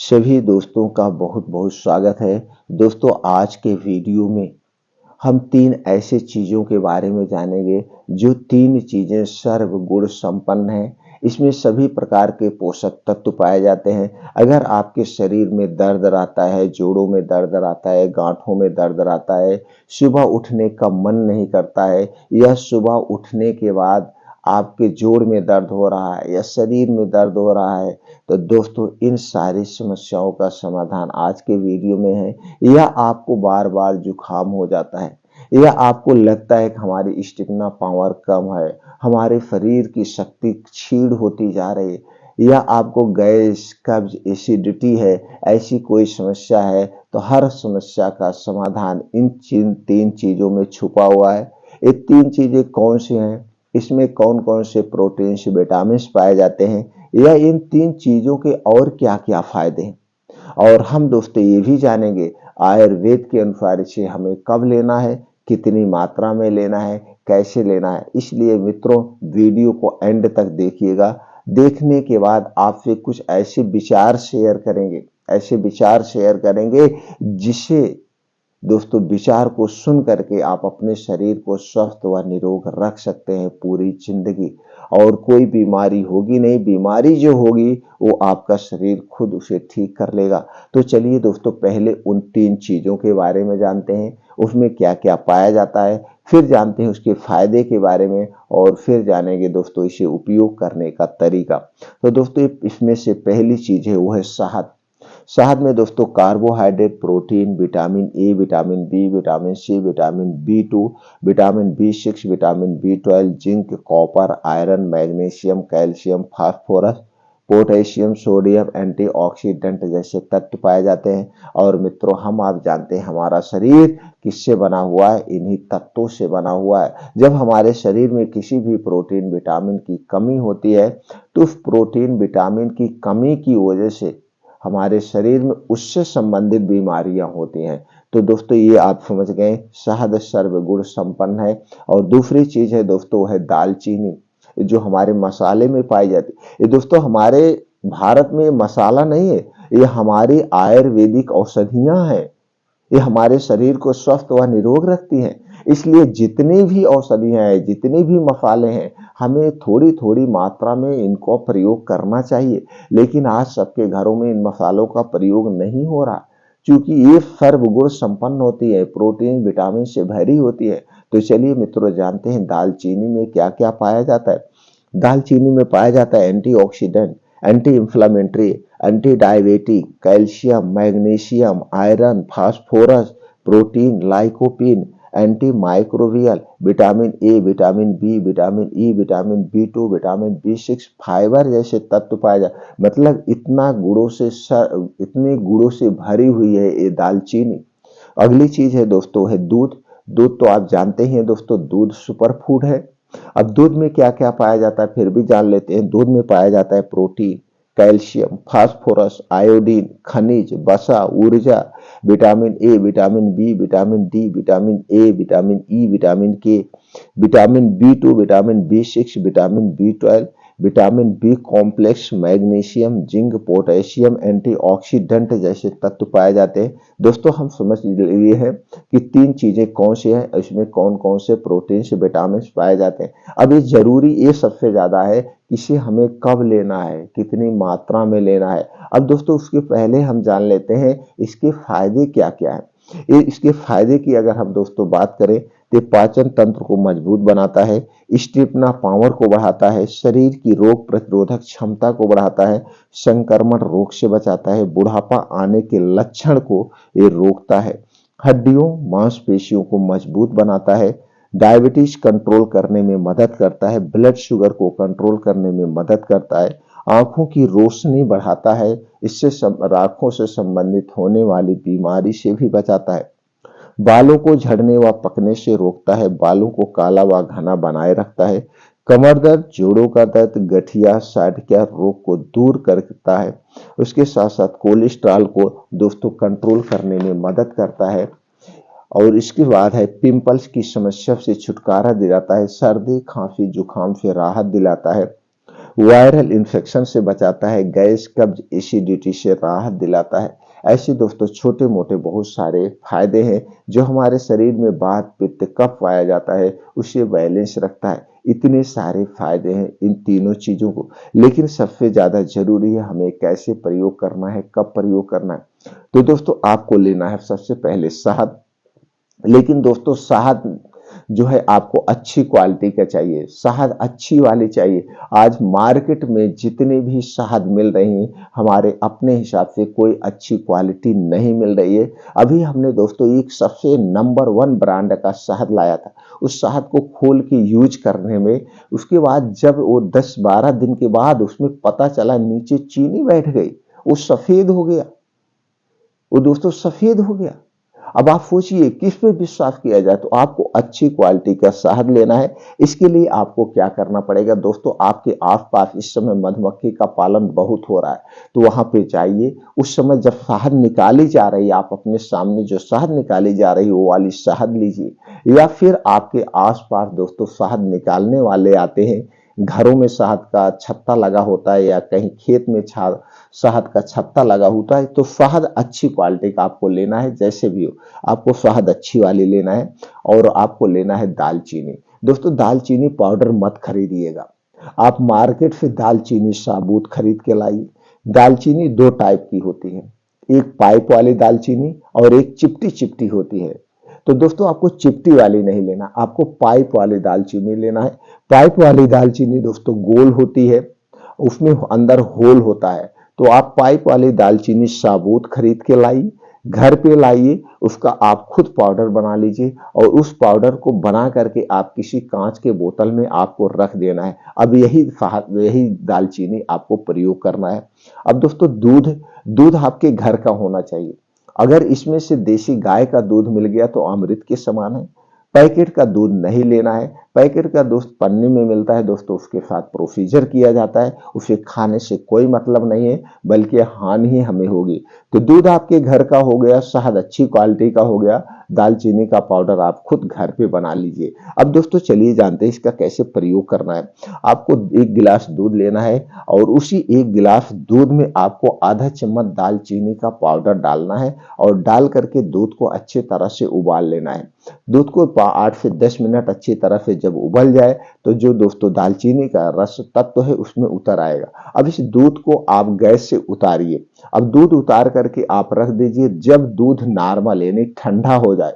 सभी दोस्तों का बहुत बहुत स्वागत है। दोस्तों, आज के वीडियो में हम तीन ऐसे चीज़ों के बारे में जानेंगे जो तीन चीज़ें सर्वगुण संपन्न हैं। इसमें सभी प्रकार के पोषक तत्व पाए जाते हैं। अगर आपके शरीर में दर्द रहता है, जोड़ों में दर्द रहता है, गांठों में दर्द रहता है, सुबह उठने का मन नहीं करता है, या सुबह उठने के बाद आपके जोड़ में दर्द हो रहा है या शरीर में दर्द हो रहा है, तो दोस्तों इन सारी समस्याओं का समाधान आज के वीडियो में है। या आपको बार बार जुकाम हो जाता है, या आपको लगता है कि हमारी स्टेमिना पावर कम है, हमारे शरीर की शक्ति क्षीण होती जा रही है, या आपको गैस, कब्ज, एसिडिटी है, ऐसी कोई समस्या है, तो हर समस्या का समाधान इन तीन चीजों में छुपा हुआ है। ये तीन चीजें कौन सी हैं, इसमें कौन कौन से प्रोटीन्स, विटामिन पाए जाते हैं, या इन तीन चीजों के और क्या क्या फायदे हैं, और हम दोस्तों ये भी जानेंगे आयुर्वेद के अनुसार इसे हमें कब लेना है, कितनी मात्रा में लेना है, कैसे लेना है। इसलिए मित्रों, वीडियो को एंड तक देखिएगा। देखने के बाद आपसे कुछ ऐसे विचार शेयर करेंगे, जिसे दोस्तों विचार को सुन करके आप अपने शरीर को स्वस्थ व निरोग रख सकते हैं पूरी जिंदगी, और कोई बीमारी होगी नहीं। बीमारी जो होगी वो आपका शरीर खुद उसे ठीक कर लेगा। तो चलिए दोस्तों, पहले उन तीन चीजों के बारे में जानते हैं, उसमें क्या क्या पाया जाता है, फिर जानते हैं उसके फायदे के बारे में, और फिर जानेंगे दोस्तों इसे उपयोग करने का तरीका। तो दोस्तों, इसमें से पहली चीज है वो है शहद। शहद में दोस्तों carbohydrate, protein, vitamin A, vitamin B, vitamin C, vitamin B two, vitamin B6, vitamin B12, zinc, copper, iron, magnesium, calcium, phosphorus, potassium, sodium, antioxidant जैसे तत्व पाए जाते हैं। और मित्रों, आप जानते हैं हमारा शरीर किससे बना हुआ है, इन्हीं तत्वों से बना हुआ है। जब हमारे शरीर में किसी भी प्रोटीन, विटामिन की कमी होती है, तो उस प्रोटीन, विटामिन की कमी की वजह से हमारे शरीर में उससे संबंधित बीमारियां होती हैं। तो दोस्तों, ये आप समझ गए, शहद सर्वगुण संपन्न है। और दूसरी चीज है दोस्तों, है दालचीनी, जो हमारे मसाले में पाई जाती है। ये दोस्तों हमारे भारत में मसाला नहीं है, ये हमारी आयुर्वेदिक औषधियां हैं। ये हमारे शरीर को स्वस्थ व निरोग रखती हैं। इसलिए जितनी भी औषधियां हैं, जितने भी मसाले हैं, हमें थोड़ी थोड़ी मात्रा में इनको प्रयोग करना चाहिए। लेकिन आज सबके घरों में इन मसालों का प्रयोग नहीं हो रहा, क्योंकि ये सर्वगुण संपन्न होती है, प्रोटीन, विटामिन से भरी होती है। तो चलिए मित्रों, जानते हैं दालचीनी में क्या क्या पाया जाता है। दालचीनी में पाया जाता है antioxidant, anti inflammatory, anti diabetic, calcium, magnesium, iron, phosphorus, protein, lycopene, anti microbial, vitamin A, vitamin B, vitamin E, vitamin B two, vitamin बी6, फाइबर जैसे तत्व पाए जाते। मतलब इतने गुणों से भरी हुई है ये दालचीनी। अगली चीज है दोस्तों, है दूध। दूध तो आप जानते ही हैं दोस्तों, दूध सुपर फूड है। अब दूध में क्या क्या पाया जाता है फिर भी जान लेते हैं। दूध में पाया जाता है प्रोटीन, कैल्शियम, फास्फोरस, आयोडीन, खनिज, वसा, ऊर्जा, vitamin A, vitamin B, vitamin D, vitamin A, vitamin E, vitamin के, vitamin B two, vitamin B6, vitamin B12, vitamin B complex, magnesium, zinc, potassium, antioxidant जैसे तत्व पाए जाते हैं। दोस्तों, हम समझ लिए हैं कि तीन चीजें कौन सी हैं, इसमें कौन कौन से प्रोटीन से विटामिन पाए जाते हैं। अब ये जरूरी ये सबसे ज्यादा है कि इसे हमें कब लेना है, कितनी मात्रा में लेना है। अब दोस्तों, उसके पहले हम जान लेते हैं इसके फायदे क्या क्या है। इसके फायदे की अगर हम दोस्तों बात करें, तो पाचन तंत्र को मजबूत बनाता है, स्टेमिना पावर को बढ़ाता है, शरीर की रोग प्रतिरोधक क्षमता को बढ़ाता है, संक्रमण रोग से बचाता है, बुढ़ापा आने के लक्षण को ये रोकता है, हड्डियों, मांसपेशियों को मजबूत बनाता है, डायबिटीज कंट्रोल करने में मदद करता है, ब्लड शुगर को कंट्रोल करने में मदद करता है, आंखों की रोशनी बढ़ाता है, इससे आंखों से संबंधित होने वाली बीमारी से भी बचाता है, बालों को झड़ने व पकने से रोकता है, बालों को काला व घना बनाए रखता है, कमर दर्द, जोड़ों का दर्द, गठिया, साइटिका रोग को दूर करता है। उसके साथ साथ कोलेस्ट्रॉल को दोस्तों कंट्रोल करने में मदद करता है। और इसके बाद है पिंपल्स की समस्या से छुटकारा दिलाता है, सर्दी, खांसी, जुकाम से राहत दिलाता है, वायरल इन्फेक्शन से बचाता है, गैस, कब्ज, एसिडिटी से राहत दिलाता है। ऐसे दोस्तों छोटे मोटे बहुत सारे फायदे हैं जो हमारे शरीर में वात, पित्त, कफ पाया जाता है उसे बैलेंस रखता है। इतने सारे फायदे हैं इन तीनों चीजों को, लेकिन सबसे ज्यादा जरूरी है हमें कैसे प्रयोग करना है, कब प्रयोग करना है। तो दोस्तों आपको लेना है सबसे पहले शहद। लेकिन दोस्तों शहद जो है आपको अच्छी क्वालिटी का चाहिए, शहद अच्छी वाली चाहिए। आज मार्केट में जितने भी शहद मिल रही हैं हमारे अपने हिसाब से कोई अच्छी क्वालिटी नहीं मिल रही है। अभी हमने दोस्तों एक सबसे नंबर 1 ब्रांड का शहद लाया था। उस शहद को खोल के यूज करने में, उसके बाद जब वो 10-12 दिन के बाद उसमें पता चला नीचे चीनी बैठ गई, वो सफेद हो गया, वो दोस्तों सफेद हो गया। अब आप सोचिए किस पे विश्वास किया जाए, तो आपको अच्छी क्वालिटी का शहद लेना है। इसके लिए आपको क्या करना पड़ेगा दोस्तों, आपके आसपास इस समय मधुमक्खी का पालन बहुत हो रहा है, तो वहां पे जाइए। उस समय जब शहद निकाली जा रही है, आप अपने सामने जो शहद निकाली जा रही है वो वाली शहद लीजिए। या फिर आपके आसपास दोस्तों शहद निकालने वाले आते हैं, घरों में शहद का छत्ता लगा होता है या कहीं खेत में शहद का छत्ता लगा होता है, तो शहद अच्छी क्वालिटी का आपको लेना है। जैसे भी हो आपको शहद अच्छी वाली लेना है। और आपको लेना है दालचीनी। दोस्तों दालचीनी पाउडर मत खरीदिएगा, आप मार्केट से दालचीनी साबुत खरीद के लाइए। दालचीनी दो टाइप की होती है, एक पाइप वाली दालचीनी और एक चिपटी चिपटी होती है। तो दोस्तों आपको चिपटी वाली नहीं लेना, आपको पाइप वाली दालचीनी लेना है। पाइप वाली दालचीनी दोस्तों गोल होती है, उसमें अंदर होल होता है। तो आप पाइप वाली दालचीनी साबुत खरीद के लाइए, घर पे लाइए, उसका आप खुद पाउडर बना लीजिए और उस पाउडर को बना करके आप किसी कांच के बोतल में आपको रख देना है। अब यही दालचीनी आपको प्रयोग करना है। अब दोस्तों दूध दूध आपके घर का होना चाहिए। अगर इसमें से देसी गाय का दूध मिल गया तो अमृत के समान है। पैकेट का दूध नहीं लेना है। पैकेट का दूध पन्नी में मिलता है दोस्तों, उसके साथ प्रोसीजर किया जाता है, उसे खाने से कोई मतलब नहीं है बल्कि हानि ही हमें होगी। तो दूध आपके घर का हो गया, शहद अच्छी क्वालिटी का हो गया, दालचीनी का पाउडर आप खुद घर पे बना लीजिए। अब दोस्तों चलिए जानते हैं इसका कैसे प्रयोग करना है। आपको 1 गिलास दूध लेना है और उसी 1 गिलास दूध में आपको आधा चम्मच दालचीनी का पाउडर डालना है और डाल करके दूध को अच्छी तरह से उबाल लेना है। दूध को 8 से 10 मिनट अच्छी तरह से जब उबल जाए तो जो दोस्तों दालचीनी का रस तत्व है उसमें उतर आएगा। अब इस दूध को आप गैस से उतारिए। अब दूध उतार करके आप रख दीजिए। जब दूध नॉर्मल यानी ठंडा हो जाए,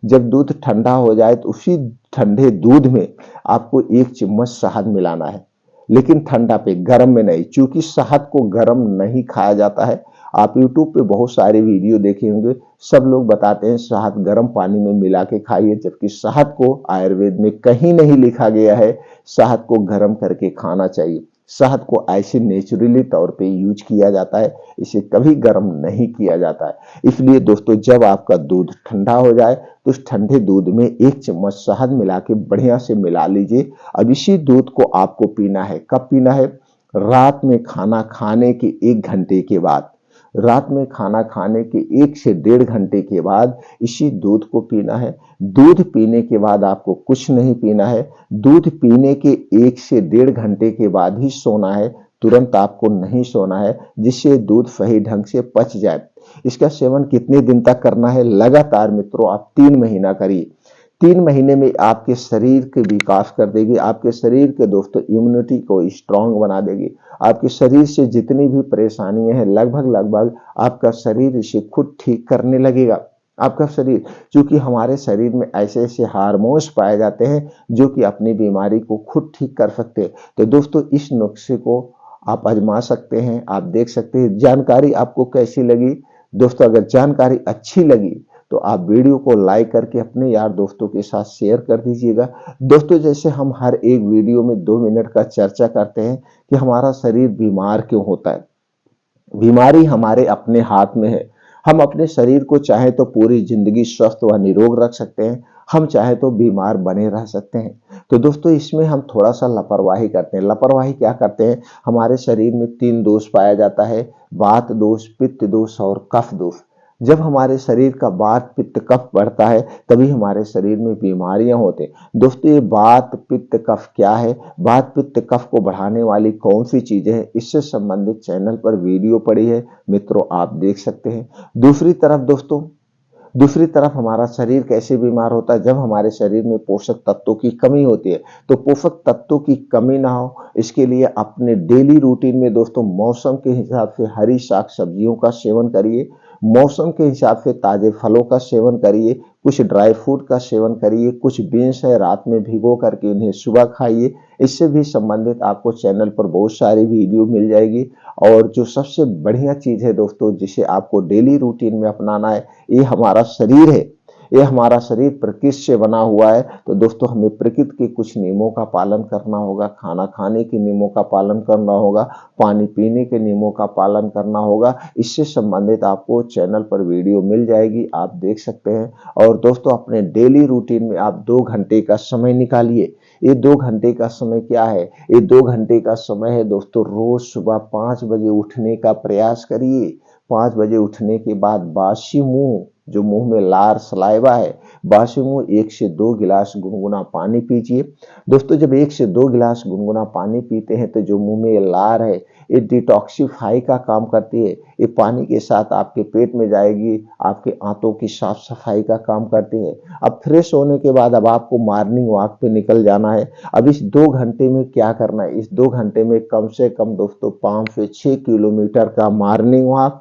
जब दूध ठंडा हो जाए तो उसी ठंडे दूध में आपको 1 चम्मच शहद मिलाना है, लेकिन ठंडा पे, गर्म में नहीं, क्योंकि शहद को गर्म नहीं खाया जाता है। आप यूट्यूब पे बहुत सारे वीडियो देखे होंगे, सब लोग बताते हैं शहद गर्म पानी में मिला के खाइए, जबकि शहद को आयुर्वेद में कहीं नहीं लिखा गया है शहद को गर्म करके खाना चाहिए। शहद को ऐसे नेचुरली तौर पे यूज किया जाता है, इसे कभी गर्म नहीं किया जाता है। इसलिए दोस्तों जब आपका दूध ठंडा हो जाए तो उस ठंडे दूध में 1 चम्मच शहद मिला के बढ़िया से मिला लीजिए। अब इसी दूध को आपको पीना है। कब पीना है? रात में खाना खाने के 1 घंटे के बाद। रात में खाना खाने के 1 से 1.5 घंटे के बाद इसी दूध को पीना है। दूध पीने के बाद आपको कुछ नहीं पीना है। दूध पीने के 1 से 1.5 घंटे के बाद ही सोना है, तुरंत आपको नहीं सोना है, जिससे दूध सही ढंग से पच जाए। इसका सेवन कितने दिन तक करना है? लगातार मित्रों आप 3 महीना करिए। 3 महीने में आपके शरीर के विकास कर देगी, आपके शरीर के दोस्तों इम्यूनिटी को स्ट्रांग बना देगी। आपके शरीर से जितनी भी परेशानियां हैं लगभग आपका शरीर इसे खुद ठीक करने लगेगा। आपका शरीर, क्योंकि हमारे शरीर में ऐसे ऐसे हार्मोन्स पाए जाते हैं जो कि अपनी बीमारी को खुद ठीक कर सकते हैं। तो दोस्तों इस नुस्खे को आप आजमा सकते हैं, आप देख सकते हैं। जानकारी आपको कैसी लगी दोस्तों? अगर जानकारी अच्छी लगी तो आप वीडियो को लाइक करके अपने यार दोस्तों के साथ शेयर कर दीजिएगा। दोस्तों जैसे हम हर एक वीडियो में 2 मिनट का चर्चा करते हैं कि हमारा शरीर बीमार क्यों होता है। बीमारी हमारे अपने हाथ में है। हम अपने शरीर को चाहे तो पूरी जिंदगी स्वस्थ व निरोग रख सकते हैं, हम चाहे तो बीमार बने रह सकते हैं। तो दोस्तों इसमें हम थोड़ा सा लापरवाही करते हैं। लापरवाही क्या करते हैं? हमारे शरीर में 3 दोष पाया जाता है, वात दोष, पित्त दोष और कफ दोष। जब हमारे शरीर का वात पित्त कफ बढ़ता है तभी हमारे शरीर में बीमारियां होते हैं। दोस्तों ये वात पित्त कफ क्या है, वात पित्त कफ को बढ़ाने वाली कौन सी चीजें हैं, इससे संबंधित चैनल पर वीडियो पड़ी है मित्रों, आप देख सकते हैं। दूसरी तरफ हमारा शरीर कैसे बीमार होता है, जब हमारे शरीर में पोषक तत्वों की कमी होती है। तो पोषक तत्वों की कमी ना हो इसके लिए अपने डेली रूटीन में दोस्तों मौसम के हिसाब से हरी साग सब्जियों का सेवन करिए, मौसम के हिसाब से ताजे फलों का सेवन करिए, कुछ ड्राई फ्रूट का सेवन करिए, कुछ बीन्स है रात में भिगो करके इन्हें सुबह खाइए। इससे भी संबंधित आपको चैनल पर बहुत सारी वीडियो मिल जाएगी। और जो सबसे बढ़िया चीज है दोस्तों जिसे आपको डेली रूटीन में अपनाना है, ये हमारा शरीर है। ये हमारा शरीर प्रकृति से बना हुआ है। तो दोस्तों हमें प्रकृति के कुछ नियमों का पालन करना होगा, खाना खाने के नियमों का पालन करना होगा, पानी पीने के नियमों का पालन करना होगा। इससे संबंधित आपको चैनल पर वीडियो मिल जाएगी, आप देख सकते हैं। और दोस्तों अपने डेली रूटीन में आप 2 घंटे का समय निकालिए। ये 2 घंटे का समय क्या है, ये 2 घंटे का समय है दोस्तों, रोज सुबह 5 बजे उठने का प्रयास करिए। 5 बजे उठने के बाद बासी मुंह, जो मुंह में लार सलाइवा है, बासी मुंह 1 से 2 गिलास गुनगुना पानी पीजिए। दोस्तों जब 1 से 2 गिलास गुनगुना पानी पीते हैं तो जो मुंह में लार है ये डिटॉक्सिफाई का काम करती है। ये पानी के साथ आपके पेट में जाएगी, आपके आंतों की साफ सफाई का काम करती है। अब फ्रेश होने के बाद अब आपको मॉर्निंग वॉक पे निकल जाना है। अब इस 2 घंटे में क्या करना है, इस 2 घंटे में कम से कम दोस्तों 5 से 6 किलोमीटर का मॉर्निंग वॉक,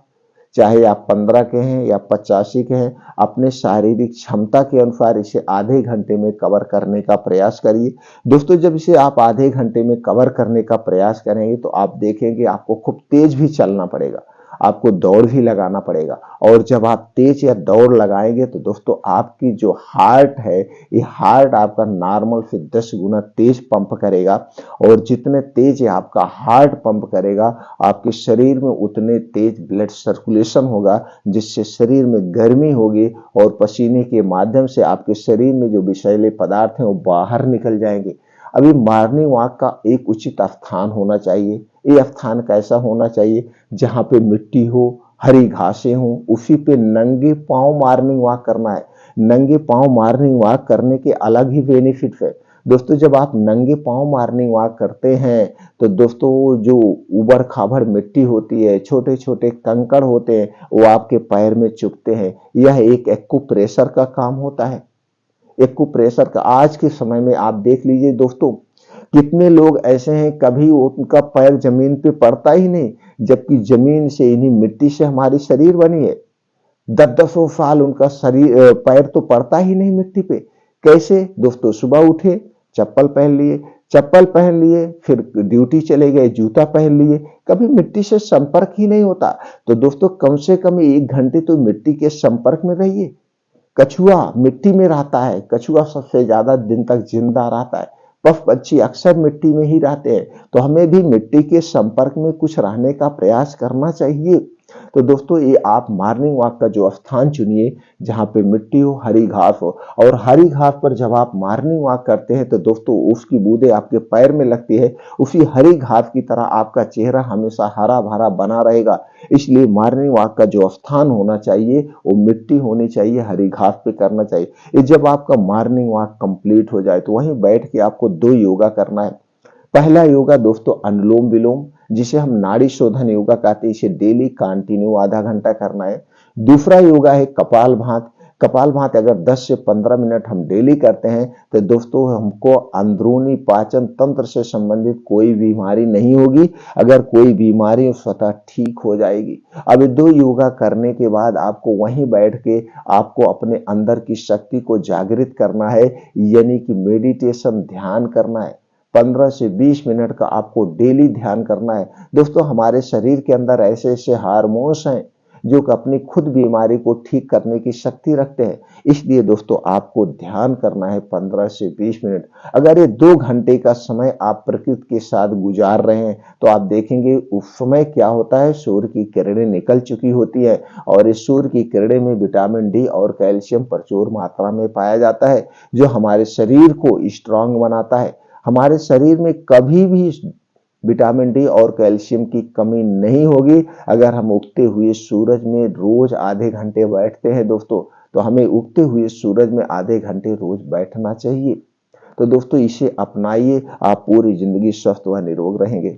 चाहे आप 15 के हैं या 85 के हैं, अपने शारीरिक क्षमता के अनुसार इसे आधे घंटे में कवर करने का प्रयास करिए। दोस्तों जब इसे आप आधे घंटे में कवर करने का प्रयास करेंगे तो आप देखेंगे आपको खूब तेज भी चलना पड़ेगा, आपको दौड़ भी लगाना पड़ेगा। और जब आप तेज या दौड़ लगाएंगे तो दोस्तों आपकी जो हार्ट है, ये हार्ट आपका नॉर्मल से 10 गुना तेज पंप करेगा। और जितने तेज आपका हार्ट पंप करेगा आपके शरीर में उतने तेज ब्लड सर्कुलेशन होगा, जिससे शरीर में गर्मी होगी और पसीने के माध्यम से आपके शरीर में जो विषैले पदार्थ हैं वो बाहर निकल जाएंगे। अभी मॉर्निंग वॉक का एक उचित स्थान होना चाहिए। ये स्थान कैसा होना चाहिए, जहां पे मिट्टी हो, हरी घासें हो, उसी पे नंगे पांव मॉर्निंग वॉक करना है। नंगे पांव मॉर्निंग वॉक करने के अलग ही बेनिफिट है दोस्तों। जब आप नंगे पांव मॉर्निंग वॉक करते हैं तो दोस्तों जो उबड़ खाबड़ मिट्टी होती है, छोटे छोटे कंकड़ होते हैं, वो आपके पैर में चुभते हैं। यह एक एक्यूप्रेशर का काम होता है। एक्यूप्रेशर का आज के समय में आप देख लीजिए दोस्तों, कितने लोग ऐसे हैं कभी उनका पैर जमीन पे पड़ता ही नहीं, जबकि जमीन से इन्हीं मिट्टी से हमारी शरीर बनी है। 10-10 साल उनका शरीर पैर तो पड़ता ही नहीं मिट्टी पे। कैसे दोस्तों, सुबह उठे, चप्पल पहन लिए, फिर ड्यूटी चले गए, जूता पहन लिए, कभी मिट्टी से संपर्क ही नहीं होता। तो दोस्तों कम से कम 1 घंटे तो मिट्टी के संपर्क में रहिए। कछुआ मिट्टी में रहता है, कछुआ सबसे ज्यादा दिन तक जिंदा रहता है। पशु पक्षी अक्सर मिट्टी में ही रहते हैं। तो हमें भी मिट्टी के संपर्क में कुछ रहने का प्रयास करना चाहिए। तो दोस्तों ये आप मॉर्निंग वॉक का जो स्थान चुनिए जहां पे मिट्टी हो, हरी घास हो। और हरी घास पर जब आप मॉर्निंग वॉक करते हैं तो दोस्तों उसकी बूंदें आपके पैर में लगती है, उसी हरी घास की तरह आपका चेहरा हमेशा हरा भरा बना रहेगा। इसलिए मॉर्निंग वॉक का जो स्थान होना चाहिए वो मिट्टी होनी चाहिए, हरी घास पे करना चाहिए। ये जब आपका मॉर्निंग वॉक कंप्लीट हो जाए तो वहीं बैठ के आपको 2 योगा करना है। पहला योगा दोस्तों अनुलोम विलोम, जिसे हम नाड़ी शोधन योगा कहते हैं, इसे डेली कंटिन्यू आधा घंटा करना है। दूसरा योगा है कपाल भात। कपाल भात अगर 10 से 15 मिनट हम डेली करते हैं तो दोस्तों हमको अंदरूनी पाचन तंत्र से संबंधित कोई बीमारी नहीं होगी। अगर कोई बीमारी स्वतः ठीक हो जाएगी। अब 2 योगा करने के बाद आपको वहीं बैठ के आपको अपने अंदर की शक्ति को जागृत करना है, यानी कि मेडिटेशन ध्यान करना है। 15 से 20 मिनट का आपको डेली ध्यान करना है। दोस्तों हमारे शरीर के अंदर ऐसे ऐसे हार्मोन्स हैं जो अपनी खुद बीमारी को ठीक करने की शक्ति रखते हैं। इसलिए दोस्तों आपको ध्यान करना है 15 से 20 मिनट। अगर ये 2 घंटे का समय आप प्रकृति के साथ गुजार रहे हैं तो आप देखेंगे उस समय क्या होता है, सूर्य की किरणें निकल चुकी होती है और इस सूर्य की किरणें में विटामिन डी और कैल्शियम प्रचुर मात्रा में पाया जाता है, जो हमारे शरीर को स्ट्रांग बनाता है। हमारे शरीर में कभी भी विटामिन डी और कैल्शियम की कमी नहीं होगी अगर हम उगते हुए सूरज में रोज आधे घंटे बैठते हैं दोस्तों। तो हमें उगते हुए सूरज में आधे घंटे रोज बैठना चाहिए। तो दोस्तों इसे अपनाइए, आप पूरी जिंदगी स्वस्थ व निरोग रहेंगे।